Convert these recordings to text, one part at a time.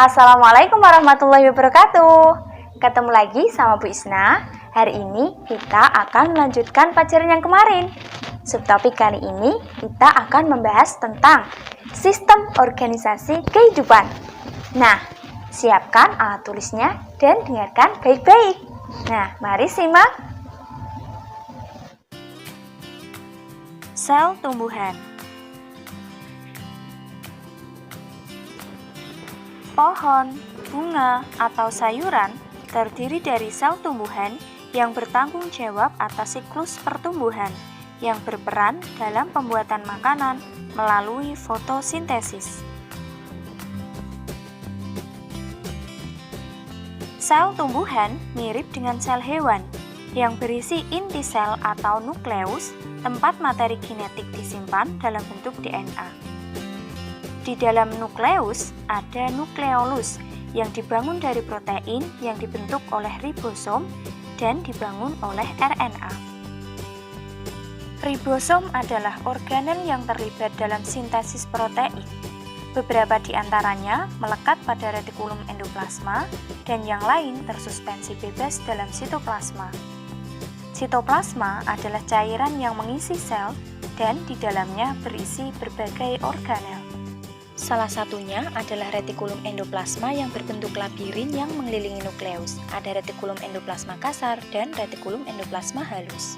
Assalamualaikum warahmatullahi wabarakatuh. Ketemu lagi sama Bu Isna. Hari ini kita akan melanjutkan pelajaran yang kemarin. Subtopik kali ini kita akan membahas tentang sistem organisasi kehidupan. Nah, siapkan alat tulisnya dan dengarkan baik-baik. Nah, mari simak. Sel tumbuhan. Pohon, bunga, atau sayuran terdiri dari sel tumbuhan yang bertanggung jawab atas siklus pertumbuhan yang berperan dalam pembuatan makanan melalui fotosintesis. Sel tumbuhan mirip dengan sel hewan yang berisi inti sel atau nukleus, tempat materi genetik disimpan dalam bentuk DNA. Di dalam nukleus ada nukleolus yang dibangun dari protein yang dibentuk oleh ribosom dan dibangun oleh RNA. Ribosom adalah organel yang terlibat dalam sintesis protein. Beberapa di antaranya melekat pada retikulum endoplasma dan yang lain tersuspensi bebas dalam sitoplasma. Sitoplasma adalah cairan yang mengisi sel dan di dalamnya berisi berbagai organel. Salah satunya adalah retikulum endoplasma yang berbentuk labirin yang mengelilingi nukleus. Ada retikulum endoplasma kasar dan retikulum endoplasma halus.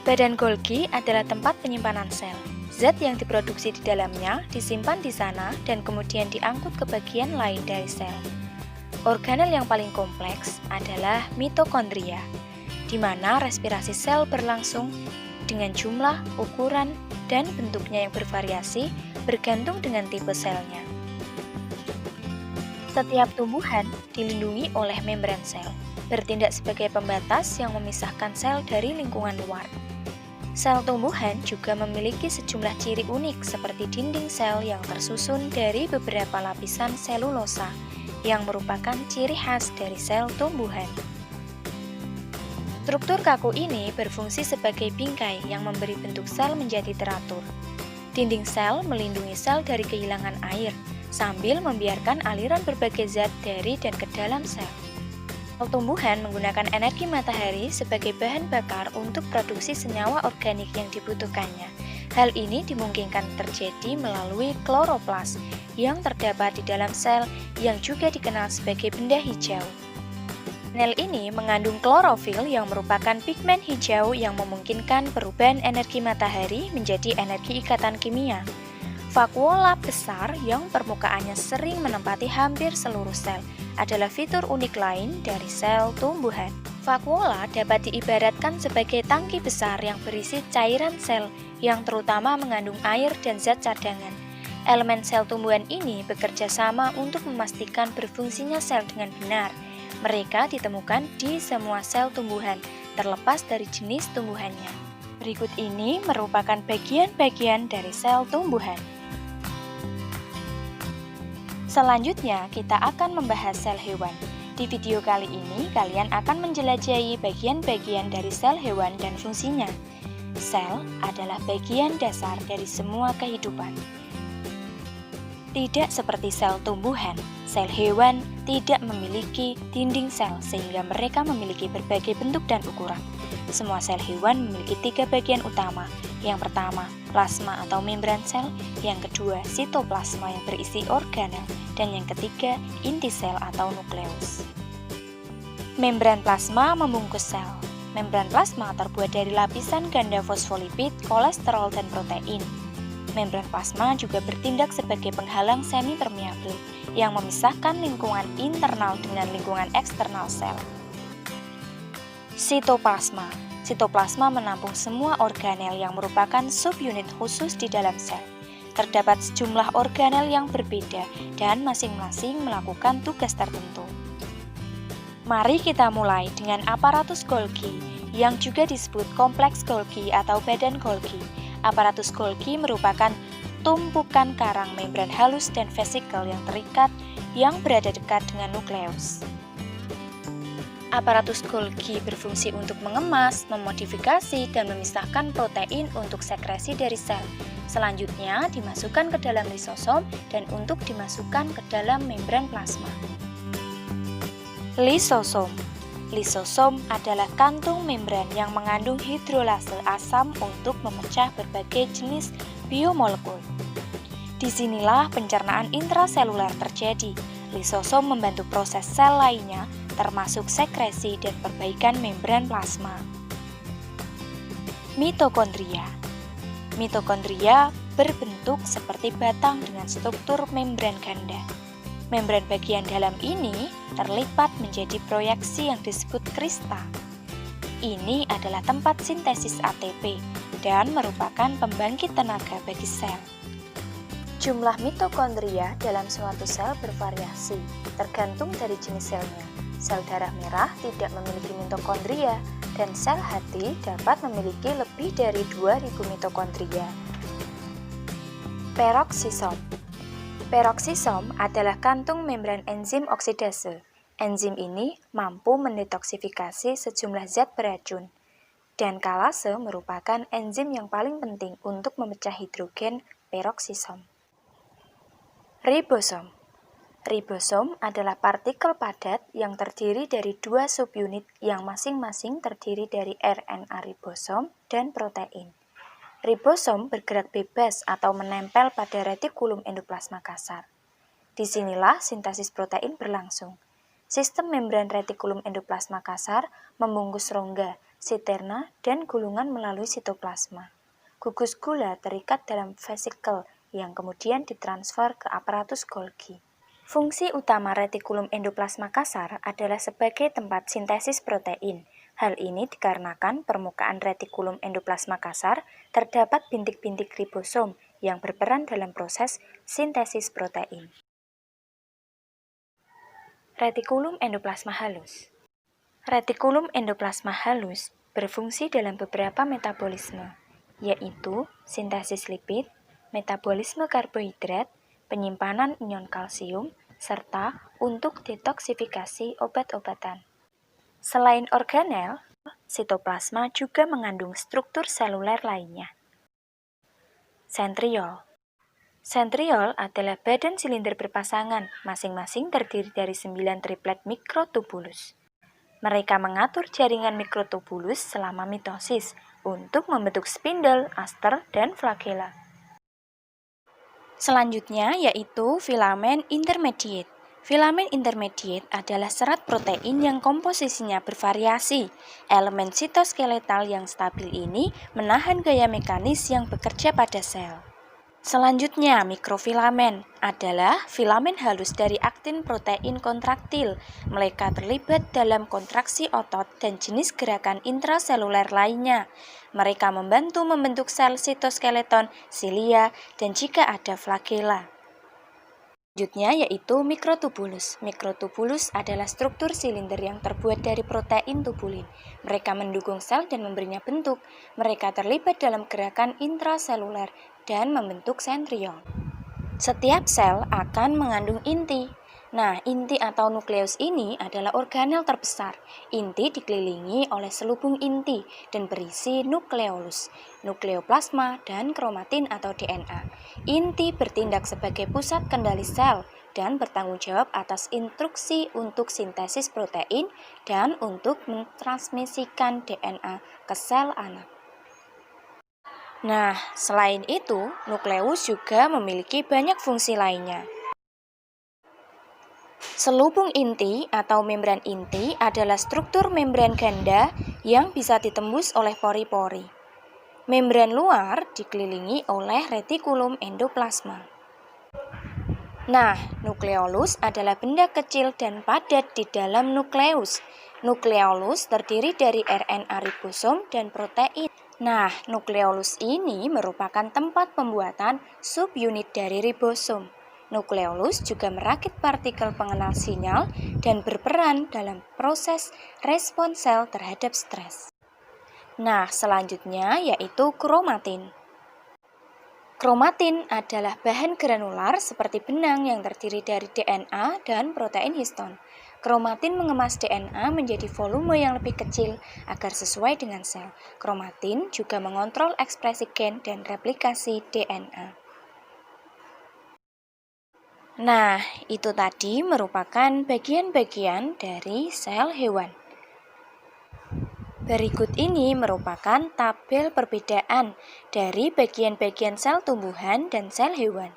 Badan Golgi adalah tempat penyimpanan sel. Zat yang diproduksi di dalamnya disimpan di sana dan kemudian diangkut ke bagian lain dari sel. Organel yang paling kompleks adalah mitokondria, di mana respirasi sel berlangsung dengan jumlah, ukuran, dan bentuknya yang bervariasi bergantung dengan tipe selnya. Setiap tumbuhan dilindungi oleh membran sel, bertindak sebagai pembatas yang memisahkan sel dari lingkungan luar. Sel tumbuhan juga memiliki sejumlah ciri unik seperti dinding sel yang tersusun dari beberapa lapisan selulosa yang merupakan ciri khas dari sel tumbuhan. Struktur kaku ini berfungsi sebagai bingkai yang memberi bentuk sel menjadi teratur. Dinding sel melindungi sel dari kehilangan air, sambil membiarkan aliran berbagai zat dari dan ke dalam sel. Sel tumbuhan menggunakan energi matahari sebagai bahan bakar untuk produksi senyawa organik yang dibutuhkannya. Hal ini dimungkinkan terjadi melalui kloroplas yang terdapat di dalam sel yang juga dikenal sebagai benda hijau. Sel ini mengandung klorofil yang merupakan pigmen hijau yang memungkinkan perubahan energi matahari menjadi energi ikatan kimia. Vakuola besar yang permukaannya sering menempati hampir seluruh sel adalah fitur unik lain dari sel tumbuhan. Vakuola dapat diibaratkan sebagai tangki besar yang berisi cairan sel yang terutama mengandung air dan zat cadangan. Elemen sel tumbuhan ini bekerja sama untuk memastikan berfungsinya sel dengan benar. Mereka ditemukan di semua sel tumbuhan, terlepas dari jenis tumbuhannya. Berikut ini merupakan bagian-bagian dari sel tumbuhan. Selanjutnya, kita akan membahas sel hewan. Di video kali ini, kalian akan menjelajahi bagian-bagian dari sel hewan dan fungsinya. Sel adalah bagian dasar dari semua kehidupan. Tidak seperti sel tumbuhan, sel hewan tidak memiliki dinding sel sehingga mereka memiliki berbagai bentuk dan ukuran. Semua sel hewan memiliki 3 bagian utama. Yang pertama, plasma atau membran sel, yang kedua, sitoplasma yang berisi organel, dan yang ketiga, inti sel atau nukleus. Membran plasma membungkus sel. Membran plasma terbuat dari lapisan ganda fosfolipid, kolesterol, dan protein. Membran plasma juga bertindak sebagai penghalang semi-permeabel yang memisahkan lingkungan internal dengan lingkungan eksternal sel. Sitoplasma. Sitoplasma menampung semua organel yang merupakan subunit khusus di dalam sel. Terdapat sejumlah organel yang berbeda dan masing-masing melakukan tugas tertentu. Mari kita mulai dengan aparatus Golgi yang juga disebut kompleks Golgi atau badan Golgi. Aparatus Golgi merupakan tumpukan karang membran halus dan vesikel yang terikat yang berada dekat dengan nukleus. Aparatus Golgi berfungsi untuk mengemas, memodifikasi, dan memisahkan protein untuk sekresi dari sel. Selanjutnya dimasukkan ke dalam lisosom dan untuk dimasukkan ke dalam membran plasma. Lisosom. Lisosom adalah kantung membran yang mengandung hidrolase asam untuk memecah berbagai jenis biomolekul. Disinilah pencernaan intraseluler terjadi. Lisosom membantu proses sel lainnya, termasuk sekresi dan perbaikan membran plasma. Mitokondria. Mitokondria berbentuk seperti batang dengan struktur membran ganda. Membran bagian dalam ini terlipat menjadi proyeksi yang disebut krista. Ini adalah tempat sintesis ATP dan merupakan pembangkit tenaga bagi sel. Jumlah mitokondria dalam suatu sel bervariasi, tergantung dari jenis selnya. Sel darah merah tidak memiliki mitokondria, dan sel hati dapat memiliki lebih dari 2000 mitokondria. Peroksisom. Peroksisom adalah kantung membran enzim oksidase. Enzim ini mampu mendetoksifikasi sejumlah zat beracun, dan kalase merupakan enzim yang paling penting untuk memecah hidrogen peroksisom. Ribosom. Ribosom adalah partikel padat yang terdiri dari dua subunit yang masing-masing terdiri dari RNA ribosom dan protein. Ribosom bergerak bebas atau menempel pada retikulum endoplasma kasar. Disinilah sintesis protein berlangsung. Sistem membran retikulum endoplasma kasar membungkus rongga, siterna, dan gulungan melalui sitoplasma. Gugus gula terikat dalam vesikel yang kemudian ditransfer ke aparatus Golgi. Fungsi utama retikulum endoplasma kasar adalah sebagai tempat sintesis protein. Hal ini dikarenakan permukaan retikulum endoplasma kasar terdapat bintik-bintik ribosom yang berperan dalam proses sintesis protein. Retikulum endoplasma halus. Retikulum endoplasma halus berfungsi dalam beberapa metabolisme, yaitu sintesis lipid, metabolisme karbohidrat, penyimpanan ion kalsium, serta untuk detoksifikasi obat-obatan. Selain organel, sitoplasma juga mengandung struktur seluler lainnya. Sentriol. Sentriol adalah badan silinder berpasangan, masing-masing terdiri dari 9 triplet mikrotubulus. Mereka mengatur jaringan mikrotubulus selama mitosis untuk membentuk spindel, aster, dan flagela. Selanjutnya yaitu filamen intermediate. Filamen intermediate adalah serat protein yang komposisinya bervariasi. Elemen sitoskeletal yang stabil ini menahan gaya mekanis yang bekerja pada sel. Selanjutnya, mikrofilamen adalah filamen halus dari aktin protein kontraktil. Mereka terlibat dalam kontraksi otot dan jenis gerakan intraseluler lainnya. Mereka membantu membentuk sel sitoskeleton, silia, dan jika ada flagela. Selanjutnya yaitu mikrotubulus. Mikrotubulus adalah struktur silinder yang terbuat dari protein tubulin. Mereka mendukung sel dan memberinya bentuk. Mereka terlibat dalam gerakan intraseluler dan membentuk sentriol. Setiap sel akan mengandung inti. Nah, inti atau nukleus ini adalah organel terbesar. Inti dikelilingi oleh selubung inti dan berisi nukleolus, nukleoplasma, dan kromatin atau DNA. Inti bertindak sebagai pusat kendali sel dan bertanggung jawab atas instruksi untuk sintesis protein dan untuk mentransmisikan DNA ke sel anak. Nah, selain itu, nukleus juga memiliki banyak fungsi lainnya. Selubung inti atau membran inti adalah struktur membran ganda yang bisa ditembus oleh pori-pori. Membran luar dikelilingi oleh retikulum endoplasma. Nah, nukleolus adalah benda kecil dan padat di dalam nukleus. Nukleolus terdiri dari RNA ribosom dan protein. Nah, nukleolus ini merupakan tempat pembuatan subunit dari ribosom. Nukleolus juga merakit partikel pengenal sinyal dan berperan dalam proses respons sel terhadap stres. Nah, selanjutnya yaitu kromatin. Kromatin adalah bahan granular seperti benang yang terdiri dari DNA dan protein histon. Kromatin mengemas DNA menjadi volume yang lebih kecil agar sesuai dengan sel. Kromatin juga mengontrol ekspresi gen dan replikasi DNA. Nah, itu tadi merupakan bagian-bagian dari sel hewan. Berikut ini merupakan tabel perbedaan dari bagian-bagian sel tumbuhan dan sel hewan.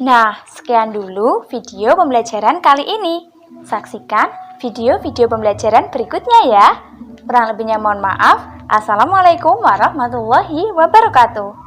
Nah, sekian dulu video pembelajaran kali ini. Saksikan video-video pembelajaran berikutnya ya. Kurang lebihnya mohon maaf. Assalamualaikum warahmatullahi wabarakatuh.